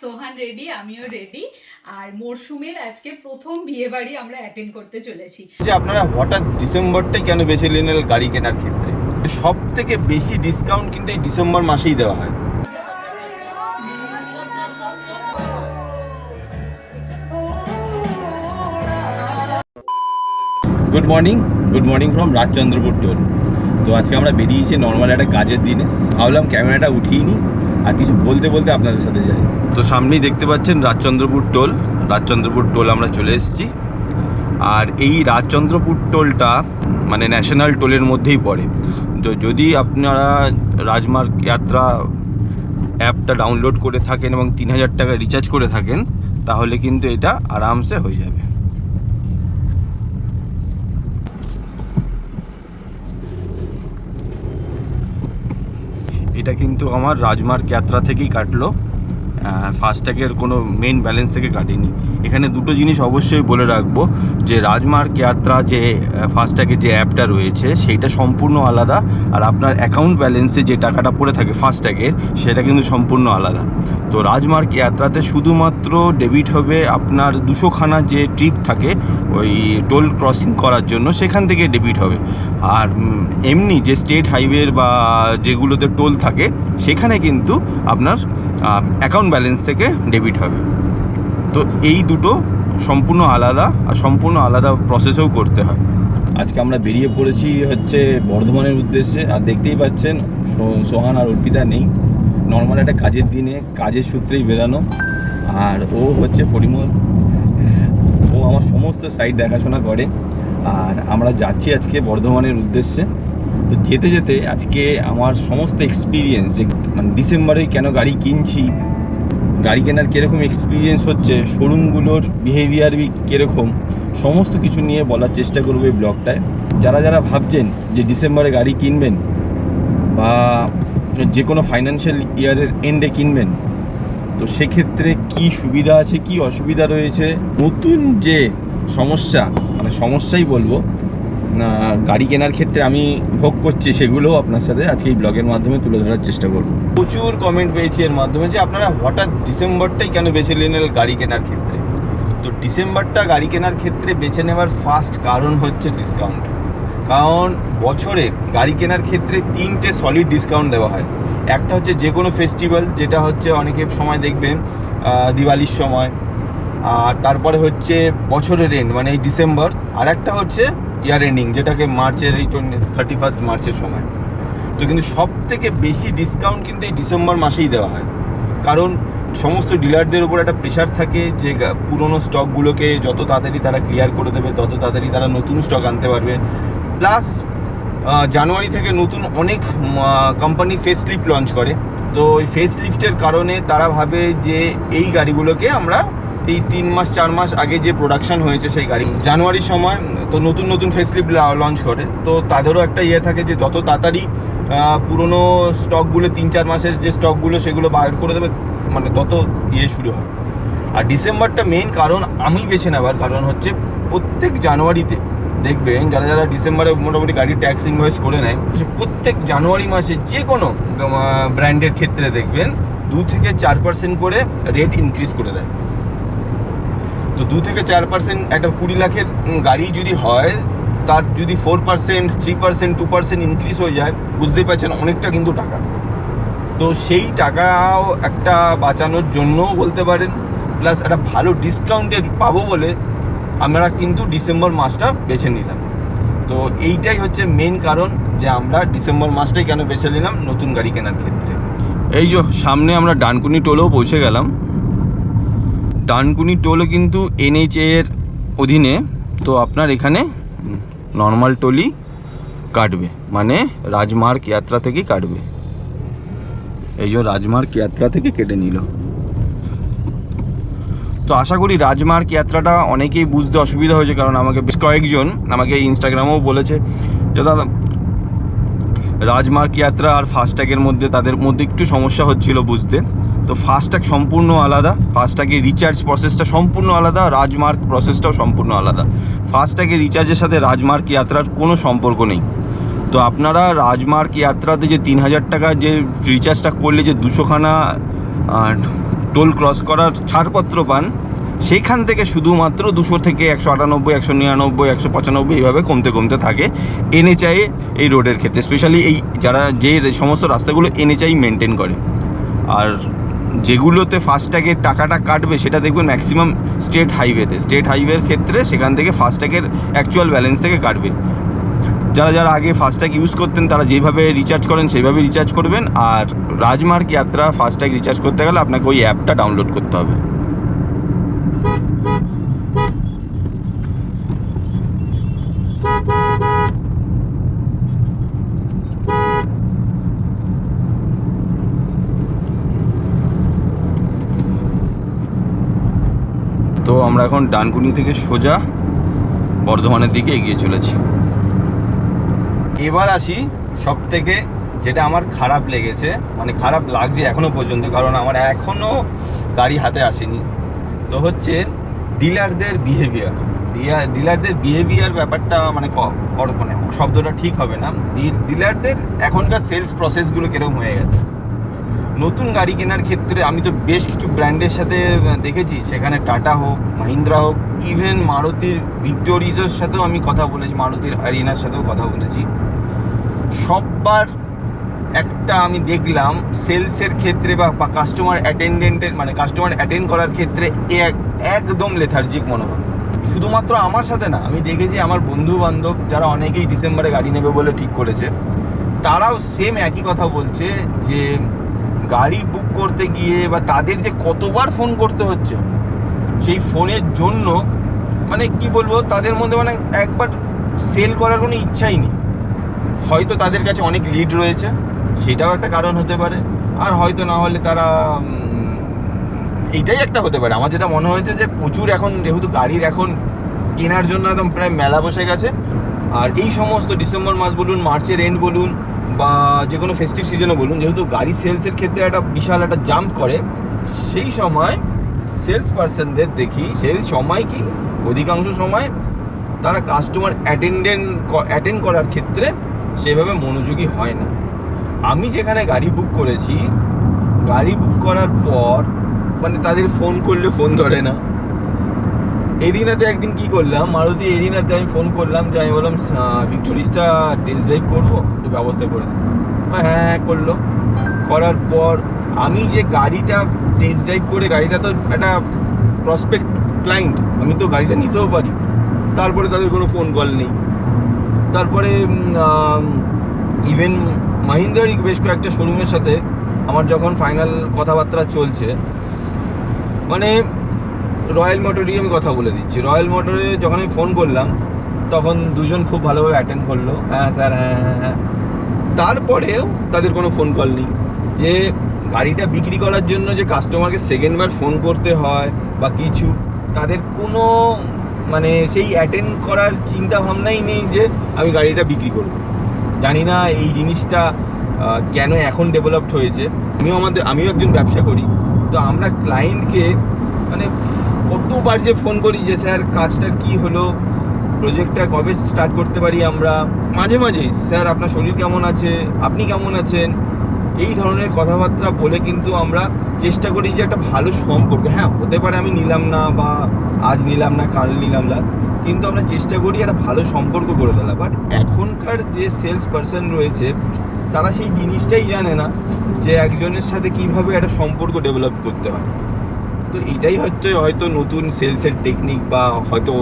সোহান ready, আমিও ready. আর মরশুমের আজকে প্রথম বিয়ে বাড়ি আমরা অ্যাটেন্ড করতে চলেছি। যে আপনারা হঠাৎ ডিসেম্বরটাই কেন বেছে নিলেন গাড়ি কেনার ক্ষেত্রে? সব থেকে বেশি ডিসকাউন্ট কিন্তু এই ডিসেম্বর মাসেই দেওয়া হয়। Good morning from Rajchandrapur toll. তো আজকে আমরা বেরিয়েছি নর্মাল একটা কাজের দিনে, ভাবলাম ক্যামেরাটা উঠিয়ে নিই আর কিছু বলতে বলতে আপনাদের সাথে যাই। তো সামনেই দেখতে পাচ্ছেন রাজচন্দ্রপুর টোল আমরা চলে এসেছি। আর এই রাজচন্দ্রপুর টোলটা মানে ন্যাশনাল টোলের মধ্যেই পড়ে। তো যদি আপনারা রাজমার্গ যাত্রা অ্যাপটা ডাউনলোড করে থাকেন এবং 3000 টাকা রিচার্জ করে থাকেন, তাহলে কিন্তু এটা আরামসে হয়ে যাবে। এটা কিন্তু আমার রাজমার্গ যাত্রা থেকেই কাটলো, ফাস্ট্যাগের কোনো মেন ব্যালেন্স থেকে কাটেনি। এখানে দুটো জিনিস অবশ্যই বলে রাখবো, যে রাজমার্গ যাত্রা যে ফাস্ট্যাগের যে অ্যাপটা রয়েছে সেইটা সম্পূর্ণ আলাদা, আর আপনার অ্যাকাউন্ট ব্যালেন্সে যে টাকাটা পড়ে থাকে ফাস্ট্যাগের সেটা কিন্তু সম্পূর্ণ আলাদা। তো রাজমার্গ যাত্রাতে শুধুমাত্র ডেবিট হবে আপনার 200খানা যে ট্রিপ থাকে ওই টোল ক্রসিং করার জন্য, সেখান থেকে ডেবিট হবে। আর এমনি যে স্টেট হাইওয়ের বা যেগুলোতে টোল থাকে সেখানে কিন্তু আপনার অ্যাকাউন্ট ব্যালেন্স থেকে ডেবিট হবে। তো এই দুটো সম্পূর্ণ আলাদা, আর সম্পূর্ণ আলাদা প্রসেসেও করতে হয়। আজকে আমরা বেরিয়ে পড়েছি হচ্ছে বর্ধমানের উদ্দেশ্যে। আর দেখতেই পাচ্ছেন সোহান আর অর্পিতা নেই, নর্মাল একটা কাজের দিনে কাজের সূত্রেই বেরানো। আর ও হচ্ছে পরিমল, ও আমার সমস্ত সাইট দেখাশোনা করে। আর আমরা যাচ্ছি আজকে বর্ধমানের উদ্দেশ্যে। তো যেতে যেতে আজকে আমার সমস্ত এক্সপিরিয়েন্স, যে মানে ডিসেম্বরে কেন গাড়ি কিনছি, গাড়ি কেনার কীরকম এক্সপিরিয়েন্স হচ্ছে, শোরুমগুলোর বিহেভিয়ার কীরকম, সমস্ত কিছু নিয়ে বলার চেষ্টা করবো এই ব্লগটায়। যারা যারা ভাবছেন যে ডিসেম্বরে গাড়ি কিনবেন বা যে কোনো ফাইন্যান্সিয়াল ইয়ারের এন্ডে কিনবেন, তো সেক্ষেত্রে কি সুবিধা আছে কি অসুবিধা রয়েছে, নতুন যে সমস্যা, মানে সমস্যাই বলবো গাড়ি কেনার ক্ষেত্রে আমি ভোগ করছি, সেগুলোও আপনার সাথে আজকে এই ব্লগের মাধ্যমে তুলে ধরার চেষ্টা করব। প্রচুর কমেন্ট পেয়েছি এর মাধ্যমে যে আপনারা হঠাৎ ডিসেম্বরটাই কেন বেছে নিলেন গাড়ি কেনার ক্ষেত্রে। তো ডিসেম্বরটা গাড়ি কেনার ক্ষেত্রে বেছে নেওয়ার ফার্স্ট কারণ হচ্ছে ডিসকাউন্ট। কারণ বছরে গাড়ি কেনার ক্ষেত্রে 3টে সলিড ডিসকাউন্ট দেওয়া হয়। একটা হচ্ছে যে কোনো ফেস্টিভ্যাল, যেটা হচ্ছে অনেকে সময় দেখবেন দিওয়ালির সময়, আর তারপরে হচ্ছে বছরের এন্ড মানে এই ডিসেম্বর, আর একটা হচ্ছে ইয়ার এন্ডিং, যেটাকে মার্চের এই 31 মার্চের সময়। তো কিন্তু সব থেকে বেশি ডিসকাউন্ট কিন্তু এই ডিসেম্বর মাসেই দেওয়া হয়। কারণ সমস্ত ডিলারদের উপর একটা প্রেশার থাকে যে পুরনো স্টকগুলোকে যত তাড়াতাড়ি তারা ক্লিয়ার করে দেবে, তত তাড়াতাড়ি তারা নতুন স্টক আনতে পারবে। প্লাস জানুয়ারি থেকে নতুন অনেক কোম্পানি ফেস লিফট লঞ্চ করে। তো ওই ফেস লিফটের কারণে তারা ভাবে যে এই গাড়িগুলোকে আমরা এই 3 মাস 4 মাস আগে যে প্রোডাকশান হয়েছে সেই গাড়ি জানুয়ারির সময় তো নতুন ফেসলিফট লঞ্চ করে। তো তাদেরও একটা ইয়ে থাকে যে যত তাড়াতাড়ি পুরনো স্টকগুলো 3-4 মাসের যে স্টকগুলো সেগুলো বার করে দেবে, মানে তত ইয়ে শুরু হয়। আর ডিসেম্বরটা মেন কারণ আমি বেছে নেওয়ার কারণ হচ্ছে প্রত্যেক জানুয়ারিতে দেখবেন যারা যারা ডিসেম্বরে মোটামুটি গাড়ির ট্যাক্স ইনভয়েস করে নেয়, প্রত্যেক জানুয়ারি মাসে যে কোনো ব্র্যান্ডের ক্ষেত্রে দেখবেন 2-4% করে রেট ইনক্রিজ করে দেয়। তো 2-4% একটা 20 লাখের গাড়ি যদি হয়, তার যদি 4%, 3%, 2% ইনক্রিজ হয়ে যায়, বুঝতেই পারছেন অনেকটা কিন্তু টাকা। তো সেই টাকাও একটা বাঁচানোর জন্যও বলতে পারেন, প্লাস একটা ভালো ডিসকাউন্টের পাবো বলে আমরা কিন্তু ডিসেম্বর মাসটা বেছে নিলাম। তো এইটাই হচ্ছে মেন কারণ যে আমরা ডিসেম্বর মাসটাই কেন বেছে নিলাম নতুন গাড়ি কেনার ক্ষেত্রে। এই যে সামনে আমরা ডানকুনি টোলেও পৌঁছে গেলাম। ডানকুনি টোলও কিন্তু NHA এর অধীনে। তো আপনার এখানে নর্মাল টোলই কাটবে, মানে রাজমার্গ যাত্রা থেকেই কাটবে। এই যে রাজমার্গ যাত্রা থেকে কেটে নিল। তো আশা করি রাজমার্গ যাত্রাটা অনেকেই বুঝতে অসুবিধা হয়েছে, কারণ আমাকে বেশ কয়েকজন আমাকে ইনস্টাগ্রামেও বলেছে যে দাদা রাজমার্গ যাত্রা আর ফাস্ট্যাগের মধ্যে তাদের মধ্যে একটু সমস্যা হচ্ছিল বুঝতে। তো ফাস্ট্যাগ সম্পূর্ণ আলাদা, ফাস্ট্যাগের রিচার্জ প্রসেসটা সম্পূর্ণ আলাদা, রাজমার্গ প্রসেসটাও সম্পূর্ণ আলাদা। ফাস্ট্যাগের রিচার্জের সাথে রাজমার্গ যাত্রার কোনো সম্পর্ক নেই। তো আপনারা রাজমার্গ যাত্রাতে যে 3000 টাকা যে রিচার্জটা করলে যে 200খানা টোল ক্রস করার ছাড়পত্র পান, সেখান থেকে শুধুমাত্র 200 থেকে 198, 199, 195 এইভাবে কমতে কমতে থাকে এনএচআই এই রোডের ক্ষেত্রে, স্পেশালি এই যারা যে সমস্ত রাস্তাগুলো এনএচআই মেনটেন করে। আর যেগুলোতে ফাস্ট্যাগের টাকাটা কাটবে সেটা দেখবেন ম্যাক্সিমাম স্টেট হাইওয়ের ক্ষেত্রে সেখান থেকে ফাস্ট্যাগের অ্যাকচুয়াল ব্যালেন্স থেকে কাটবে। যারা আগে ফাস্ট্যাগ ইউজ করতেন তারা যেভাবে রিচার্জ করেন সেইভাবে রিচার্জ করবেন। আর রাজমার্গ যাত্রা ফাস্ট্যাগ রিচার্জ করতে গেলে আপনাকে ওই অ্যাপটা ডাউনলোড করতে হবে। তো আমরা এখন ডানকুনি থেকে সোজা বর্ধমানের দিকে এগিয়ে চলেছি। এবার আসি সব থেকে যেটা আমার খারাপ লেগেছে, মানে খারাপ লাগছে এখনো পর্যন্ত, কারণ আমার এখনো গাড়ি হাতে আসেনি। তো হচ্ছে ডিলারদের বিহেভিয়ার ব্যাপারটা মানে মানে শব্দটা ঠিক হবে না, ডিলারদের এখনকার সেলস প্রসেসগুলো কিরকম হয়ে গেছে। নতুন গাড়ি কেনার ক্ষেত্রে আমি তো বেশ কিছু ব্র্যান্ডের সাথে দেখেছি, সেখানে টাটা হোক, মাহিন্দ্রা হোক, ইভেন মারুতির ভিক্টোরিজের সাথেও আমি কথা বলেছি, মারুতির আরিনার সাথেও কথা বলেছি। সববার একটা আমি দেখলাম সেলসের ক্ষেত্রে বা কাস্টমার অ্যাটেন্ড করার ক্ষেত্রে একদম লেথার্জিক মনোভাব। শুধুমাত্র আমার সাথে না, আমি দেখেছি আমার বন্ধু বান্ধব যারা অনেকেই ডিসেম্বরে গাড়ি নেবে বলে ঠিক করেছে, তারাও সেম একই কথা বলছে যে গাড়ি বুক করতে গিয়ে বা তাদের যে কতবার ফোন করতে হচ্ছে সেই ফোনের জন্য, মানে কি বলবো, তাদের মধ্যে মানে একবার সেল করার কোনো ইচ্ছাই নেই। হয়তো তাদের কাছে অনেক লিড রয়েছে, সেটাও একটা কারণ হতে পারে, আর হয়তো না হলে তারা এইটাই একটা হতে পারে। আমার যেটা মনে হয়েছে যে প্রচুর এখন যেহেতু গাড়ির এখন কেনার জন্য একদম প্রায় মেলা বসে গেছে, আর এই সমস্ত ডিসেম্বর মাস বলুন, মার্চের এন্ড বলুন, বা যে কোনো ফেস্টিভ সিজনে বলুন, যেহেতু গাড়ি সেলসের ক্ষেত্রে একটা বিশাল একটা জাম্প করে, সেই সময় সেলস পার্সনদের দেখি সেই সময় কি অধিকাংশ সময় তারা কাস্টমার অ্যাটেন্ড করার ক্ষেত্রে সেভাবে মনোযোগী হয় না। আমি যেখানে গাড়ি বুক করেছি, গাড়ি বুক করার পর মানে তাদের ফোন করলে ফোন ধরে না। এরিনাতে একদিন কি করলাম, মারুতি এরিনাতে আমি ফোন করলাম, যে আমি বললাম ভিক্টোরিয়াটা টেস্ট ড্রাইভ করবো, একটু ব্যবস্থা করে। হ্যাঁ করলো। করার পর আমি যে গাড়িটা টেস্ট ড্রাইভ করে, গাড়িটা তো একটা প্রসপেক্ট ক্লায়েন্ট, আমি তো গাড়িটা নিতেও পারি, তারপরে তাদের কোনো ফোন কল নেই। তারপরে ইভেন মাহিন্দ্রারই বেশ কয়েকটা শোরুমের সাথে আমার যখন ফাইনাল কথাবার্তা চলছে, মানে রয়্যাল মোটরই আমি কথা বলে দিচ্ছি, রয়্যাল মোটরে যখন আমি ফোন করলাম তখন দুজন খুব ভালোভাবে অ্যাটেন্ড করলো, হ্যাঁ স্যার হ্যাঁ। তারপরেও তাদের কোনো ফোন কল নেই। যে গাড়িটা বিক্রি করার জন্য যে কাস্টমারকে সেকেন্ডবার ফোন করতে হয় বা কিছু, তাদের কোনো মানে সেই অ্যাটেন্ড করার চিন্তা ভাবনাই নেই যে আমি গাড়িটা বিক্রি করব। জানি না এই জিনিসটা কেন এখন ডেভেলপড হয়েছে। আমিও একজন ব্যবসা করি, তো আমরা ক্লায়েন্টকে মানে কতবার যে ফোন করি যে স্যার কাজটার কি হলো, প্রজেক্টটা কবে স্টার্ট করতে পারি আমরা, মাঝে মাঝেই স্যার আপনার শরীর কেমন আছে, আপনি কেমন আছেন, এই ধরনের কথাবার্তা বলে কিন্তু আমরা চেষ্টা করি যে একটা ভালো সম্পর্ক, হ্যাঁ হতে পারে আমি নিলাম না বা আজ নিলাম না কাল নিলাম না, কিন্তু আমরা চেষ্টা করি একটা ভালো সম্পর্ক গড়ে তোলা। বাট এখনকার যে সেলস পার্সন রয়েছে তারা সেই জিনিসটাই জানে না যে একজনের সাথে কিভাবে একটা সম্পর্ক ডেভেলপ করতে হয়। তো এটাই হচ্ছে হয়তো নতুন সেলসের টেকনিক, বা হয়তো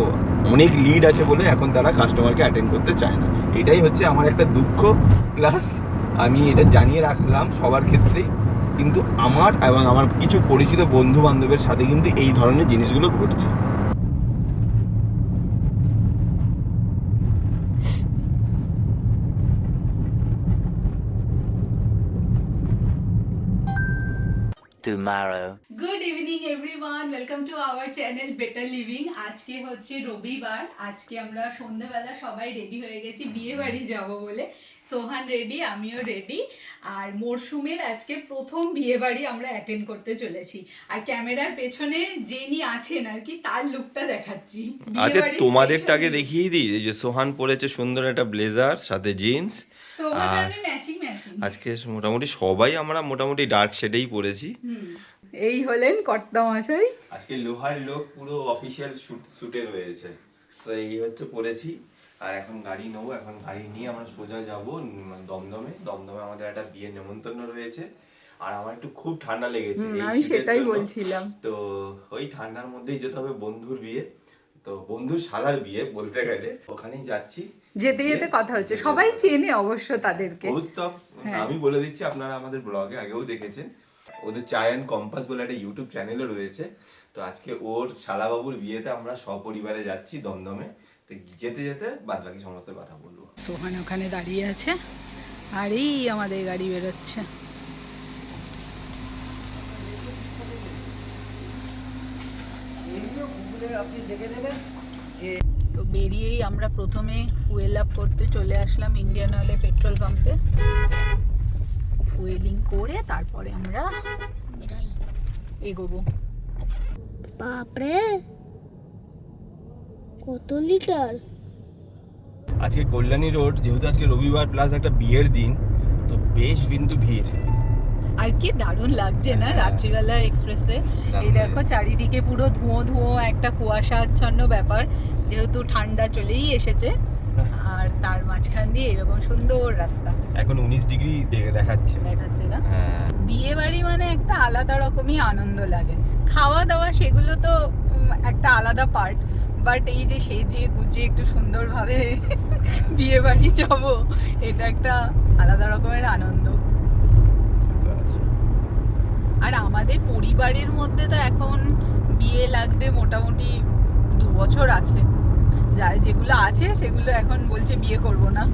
অনেক লিড আছে বলে এখন তারা কাস্টমারকে অ্যাটেন্ড করতে চায় না। এটাই হচ্ছে আমার একটা দুঃখ, প্লাস আমি এটা জানিয়ে রাখলাম সবার ক্ষেত্রেই, কিন্তু আমার এবং আমার কিছু পরিচিত বন্ধু বান্ধবের সাথে কিন্তু এই ধরনের জিনিসগুলো ঘটছে। Tomorrow. Good evening everyone, welcome to our channel better living. আজকে হচ্ছে রবিবার, আজকে আমরা সন্ধ্যাবেলা সবাই রেডি হয়ে গেছি বিয়ে বাড়ি যাবো বলে। সোহান রেডি, আমিও রেডি। আর মরশুমের আজকে প্রথম বিয়ে বাড়ি আমরা অ্যাটেন্ড করতে চলেছি। আর ক্যামেরার পেছনে যিনি আছেন আর কি, তার লুকটা দেখাচ্ছি। আচ্ছা তোমাদেরটাকে দেখিয়ে দিই, এই যে সোহান পরেছে সুন্দর একটা ব্লেজার সাথে জিন্স, সোহান আমি ম্যাচিং। আজকে মোটামুটি সবাই আমরা মোটামুটি ডার্ক শেডেই পরেছি। এই হলেন কর্তামশাই। আজকে লোহার লোক পুরো অফিসিয়াল শুটে রয়েছে, তো এই হচ্ছে পড়েছি। আর এখন গাড়ি নেবো, এখন গাড়ি নিয়ে আমরা সোজা যাবো দমদমে। দমদমে আমাদের একটা বিয়ের নেমন্তন্ন রয়েছে, আর আমার একটু খুব ঠান্ডা লেগেছে এই আমি শীতের সেটাই জন্য। বলছিলাম। তো ওই ঠান্ডার মধ্যেই যেতে হবে বন্ধুর বিয়ে, তো বন্ধুর শালার বিয়ে বলতে গেলে, ওখানেই যাচ্ছি। যেতে যেতে কথা হচ্ছে, সবাই চেনে অবশ্য তাদেরকে। কৌস্তব, আমি বলে দিচ্ছি, আপনারা আমাদের ব্লগে আগেও দেখেছেন, ওদের চায় অ্যান্ড কম্পাস বলে একটা ইউটিউব চ্যানেলও রয়েছে। তো আজকে ওর শালাবাবুর বিয়েতে আমরা সপরিবারে যাচ্ছি দমদমে। তো যেতে যেতে বাদ বাকি সমস্ত কথা বলবো। সোহান ওখানে দাঁড়িয়ে আছে, আর এই আমাদের গাড়ি বেরোচ্ছে। তো বেরিয়েই আমরা প্রথমে ফুয়েল আপ করতে চলে আসলাম ইন্ডিয়ান অয়েলের পেট্রোল পাম্পে। ফুয়েলিং করে তারপরে আমরা এগোবো। বাপরে কত লিটার! আজকে কল্যাণী রোড, যেহেতু আজকে রবিবার প্লাস একটা বিয়ের দিন, তো বেশ কিন্তু ভিড়। আর কি দারুণ লাগছে না রাত্রিবেলা এক্সপ্রেসওয়ে। এই দেখো চারিদিকে পুরো ধোঁয়া ধোঁয়া একটা কুয়াশা আচ্ছন্ন ব্যাপার, যেহেতু ঠান্ডা চলেই এসেছে। আর তার মাঝখান দিয়ে এরকম সুন্দর রাস্তা, এখন 19 ডিগ্রি দেখাচ্ছে না? বিয়ে বাড়ি মানে একটা আলাদা রকমই আনন্দ লাগে। খাওয়া দাওয়া সেগুলো তো একটা আলাদা পার্ট, বাট এই যে সেজে গুজে একটু সুন্দরভাবে বিয়ে বাড়ি যাব, এটা একটা আলাদা রকমের আনন্দ। আর আমাদের পরিবারের মধ্যে তো এখন বিয়ে লাগতে মোটামুটি 2 বছর আছে, যেগুলো আছে সেগুলো এখন বলছে বিয়ে করব না।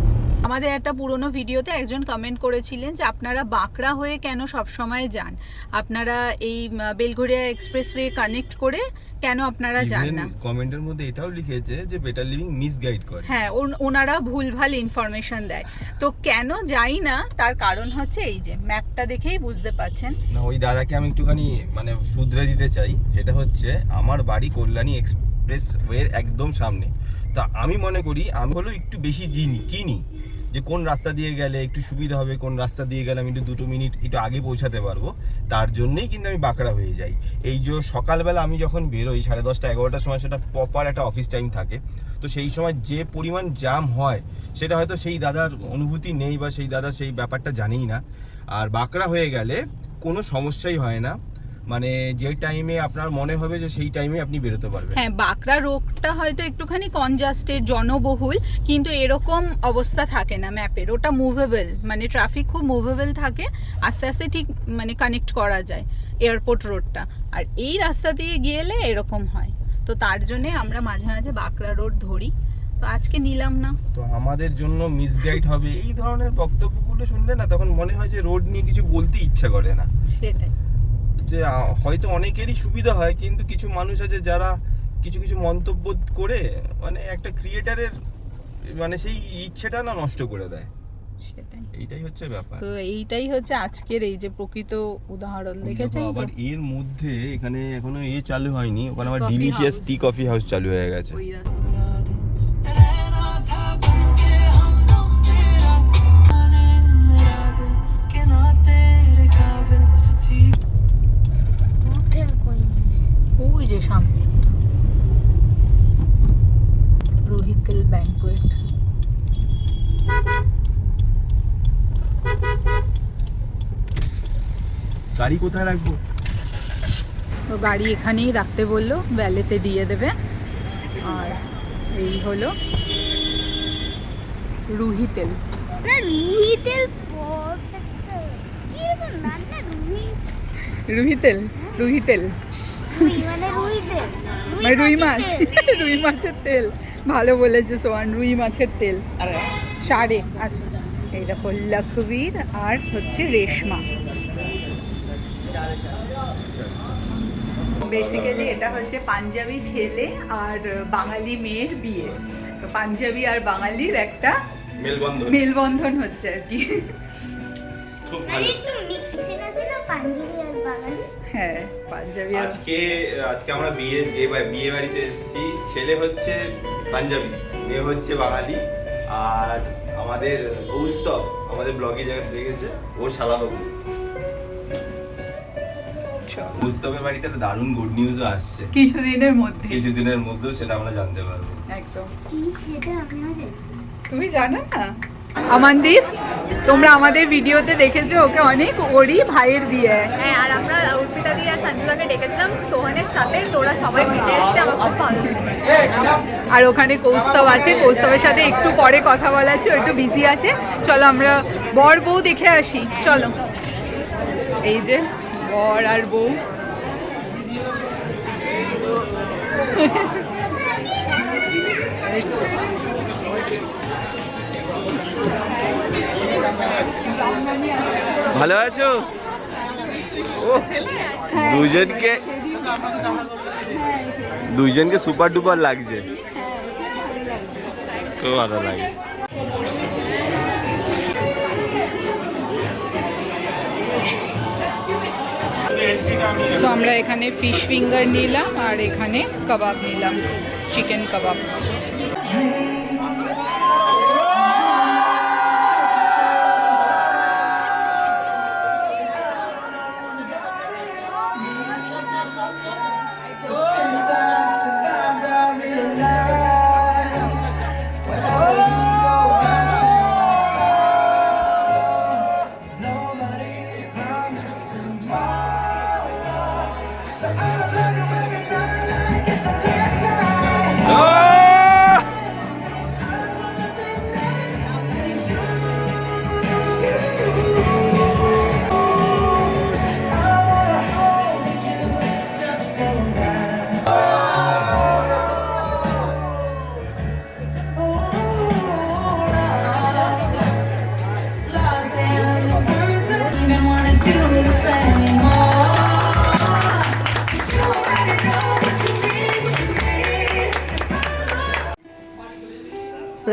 আমাদের একটা পুরনো ভিডিওতে একজন কমেন্ট করেছিলেন যে আপনারা বাঁকড়া হয়ে কেন সব সময় যান, আপনারা এই বেলঘরিয়া এক্সপ্রেসওয়ে কানেক্ট করে কেন আপনারা যান না। কমেন্টের মধ্যে এটাও লিখেছে যে বেটার লিভিং মিসগাইড করে। হ্যাঁ, ওনারা ভুলভাল ইনফরমেশন দেয়। তো কেন যাই না তার কারণ হচ্ছে এই যে ম্যাপটা দেখেই বুঝতে পাচ্ছেন। না, ওই দাদাকে আমি একটুখানি মানে শুধরে দিতে চাই। সেটা হচ্ছে আমার বাড়ি কল্যাণী এক্সপ্রেসওয়ের একদম সামনে। তা আমি মনে করি আমি হলো একটু বেশি চিনি যে কোন রাস্তা দিয়ে গেলে একটু সুবিধা হবে, কোন রাস্তা দিয়ে গেলে আমি একটু 2 মিনিট একটু আগে পৌঁছাতে পারবো। তার জন্যই কিন্তু আমি বাঁকড়া হয়ে যাই। এই যে সকালবেলা আমি যখন বেরোই 10:30 11টার সময়, সেটা প্রপার একটা অফিস টাইম থাকে, তো সেই সময় যে পরিমাণ জ্যাম হয় সেটা হয়তো সেই দাদার অনুভূতি নেই, বা সেই দাদা সেই ব্যাপারটা জানেই না। আর বাঁকড়া হয়ে গেলে কোনো সমস্যাই হয় না, মানে যে টাইমে আপনার মনে হবে যে সেই টাইমে আপনি বেরোতে পারবেন। হ্যাঁ, বাঁকড়া রোডটা হয়তো একটুখানি কনজাস্টেড, জনবহুল, কিন্তু এরকম অবস্থা থাকে না ম্যাপের। ওটা মুভেবল, মানে ট্রাফিক খুব মুভেবল থাকে, আস্তে আস্তে ঠিক মানে কানেক্ট করা যায় এয়ারপোর্ট রোডটা। আর এই রাস্তা দিয়ে গেলে এরকম হয়, তো তার জন্যে আমরা মাঝে মাঝে বাঁকড়া রোড ধরি। তো আজকে নিলাম না। তো আমাদের জন্য মিসগাইড হবে এই ধরনের বক্তব্যগুলো শুনলে না, তখন মনে হয় যে রোড নিয়ে কিছু বলতে ইচ্ছা করে না। সেটাই, যে হয়তো অনেকেরই সুবিধা হয়, কিন্তু কিছু মানুষ আছে যারা কিছু কিছু মন্তব্য করে মানে একটা ক্রিয়েটারের মানে সেই ইচ্ছেটা না নষ্ট করে দেয়। সেটাই, এইটাই হচ্ছে ব্যাপার। তো এইটাই হচ্ছে আজকের এই যে প্রকৃত উদাহরণ। দেখেছেন আবার এর মধ্যে এখানে এখনো চালু হয়নি, ওখানে আবার Tea coffee delicious house। Tea coffee house চালু হয়ে গেছে। ওই রাস্তা। ওই যে সামনে রোহিতেল ব্যাংকুয়েট। গাড়ি কোথায় রাখবো? তো গাড়ি এখানেই রাখতে বললো, ভ্যালেতে দিয়ে দেবে। আর এই হলো রুহিতেল। না রুহিতেল কিরকম নাম না রুহিতেল, রুহিতেল মানে রুহিতেল মানে রুই মাছ, রুই মাছের তেল। ভালো বলেছে সোহান, রুই মাছের তেল। আর চারে আচ্ছা, এই দেখো লখবীর আর হচ্ছে রেশমা। বেসিক্যালি এটা হচ্ছে পাঞ্জাবি ছেলে আর বাঙালি মেয়ের বিয়ে। তো পাঞ্জাবি আর বাঙালির একটা মেলবন্ধন হচ্ছে আর কি। খুব মানে ভালো। একটু মিক্সিং আছে না পাঞ্জাবি আর বাঙালি। হ্যাঁ, পাঞ্জাবি আর আজকে আমরা বিয়ে বাড়িতে এসেছি। ছেলে হচ্ছে পাঞ্জাবি, মেয়ে হচ্ছে বাঙালি। আর আমাদের কৌস্তব আমাদের ব্লগে জায়গা দেখেছে, ওর শালাবাবু। চলো। মুস্তফার বাড়িতে একটা দারুণ গুড নিউজও আসছে কিছুদিনের মধ্যে। কিছুদিনের মধ্যেও, সেটা আমরা জানতে পারবো। একদম। কি সেটা আমিও জানি। তুমি জানো না? আমানদীপ, তোমরা আমাদের ভিডিওতে দেখেছো ওকে অনেক, ওরই ভাইয়ের বিয়ে। হ্যাঁ, আর আমরা অর্পিতা দি আর সঞ্জুদাকে ডেকেছিলাম সোহানের সাথে, তো ওরা সবাই মিলে এসছে, আমার খুব ভালো লেগেছে। আর ওখানে কৌস্তব আছে, কৌস্তবের সাথে একটু পরে কথা বলার আছে, ও একটু বিজি আছে। চলো আমরা বর বউ দেখে আসি, চলো। এই যে বর আর বউ। ভালো আছো? দুজনকে সুপার ডুপার লাগছে, খুব ভালো লাগে। সো আমরা এখানে ফিশ ফিঙ্গার নিলাম আর এখানে কাবাব নিলাম, চিকেন কাবাব।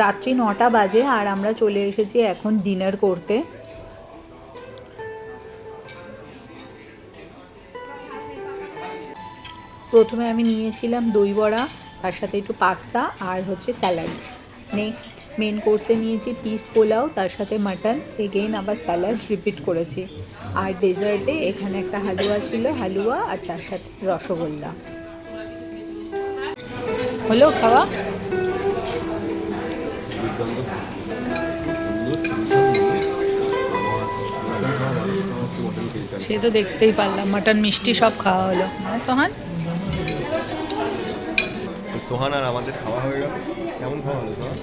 রাত্রি 9টা বাজে আর আমরা চলে এসেছি এখন ডিনার করতে। প্রথমে আমি নিয়েছিলাম দই বড়া, তার সাথে একটু পাস্তা আর হচ্ছে স্যালাড। নেক্সট মেন কোর্সে নিয়েছি পিস পোলাও, তার সাথে মাটন, এগেইন আবার স্যালাড রিপিট করেছি। আর ডেজার্টে এখানে একটা হালুয়া ছিল, হালুয়া আর তার সাথে রসগোল্লা। হলো খাওয়া? সে তো দেখতেই পারলাম, মাটন মিষ্টি সব খাওয়া হলো। হ্যাঁ সোহান? সোহান আর আমাদের খাওয়া হয়ে গেল। কেমন খাওয়া হলো সোহান?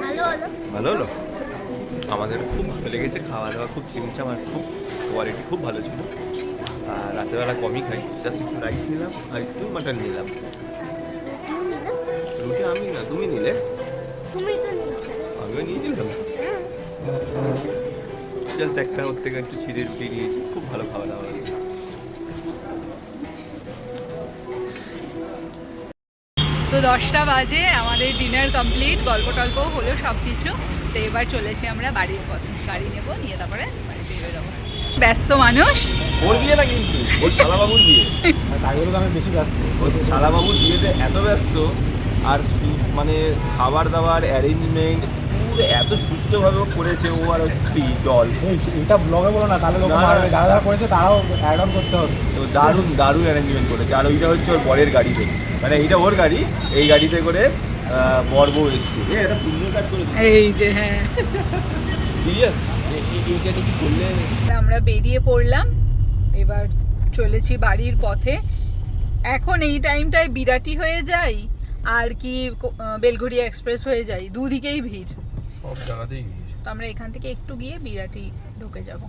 ভালো হলো। ভালো হলো। আমাদের খুব ভালো লেগেছে, খাওয়া দাওয়া খুব চিমচাম আর খুব কোয়ালিটি খুব ভালো ছিল। আর রাতেরবেলা কমই খাই, জাস্ট একটু রাইস নিলাম আর একটু মাটন নিলাম। রুটি আমি না, তুমি নিলে। তুমি তো নিয়েছিলে। আমিও নিয়েছিলাম, জাস্ট একটা ওর থেকে একটু ছিঁড়ে রুটি নিয়েছি। খুব ভালো খাওয়া দাওয়া হয়েছে। তো 10টা বাজে, আমাদের ডিনার কমপ্লিট, গল্প টল্প হলো সব কিছু। তো এবার চলেছি আমরা বাড়ির পথে, গাড়ি নেব, নিয়ে তারপরে বাড়িতে বেরোবো। ব্যস্ত মানুষ। ওর বিয়ে না কিন্তু, ওর শালাবাবুর বিয়ে। তাই বলে আমি বেশি ব্যস্ত। ওর শালাবাবুর বিয়েতে এত ব্যস্ত, আর মানে খাবার দাবার অ্যারেঞ্জমেন্ট পুরো এত সুষ্ঠুভাবে করেছে ও আর স্ত্রী দল। এটা ব্লগে বলো না, তাহলে লোক মারবে। যারা যারা করেছে তারাও অ্যাড অন করতে হবে। তো দারুণ দারুণ অ্যারেঞ্জমেন্ট করেছে। আর ওইটা হচ্ছে ওর বরের গাড়িতে, মানে এইটা ওর গাড়ি, এই গাড়িতে করে বর বউ এসছে। এটা পুণ্যের কাজ করেছে। এই যে হ্যাঁ, সিরিয়াস এইটা কি করলে? আমরা বেরিয়ে পড়লাম, এবার চলেছি বাড়ির পথে। এখন এই টাইমটায় বিরাটি হয়ে যায় আর কি বেলঘড়িয়া এক্সপ্রেস হয়ে যায়, দুদিকেই ভিড়, সব জায়গাতেই। তো আমরা এখান থেকে একটু গিয়ে বিরাটি ঢুকে যাব।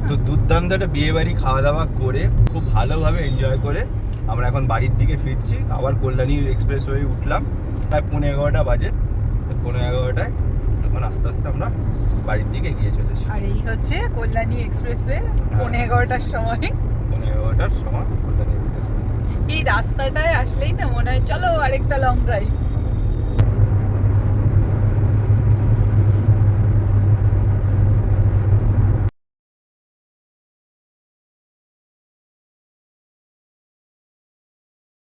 তো দুর্দান্ত একটা বিয়ে বাড়ি খাওয়া দাওয়া করে খুব ভালোভাবে এনজয় করে আমরা এখন বাড়ির দিকে ফিরছি। আবার কল্যাণী এক্সপ্রেস হয়ে উঠলাম, প্রায় 11:15 বাজে। 11:15টায় এখন আস্তে আস্তে আমরা বাড়ির দিকে এগিয়ে চলেছি। আর এই হচ্ছে কল্যাণী এক্সপ্রেসওয়ে, 11:15টার সময়। 11:15টার সময় কল্যাণী এক্সপ্রেস। এই রাস্তাটায় আসলেই না মনে হয় চলো আরেকটা লং ড্রাইভ।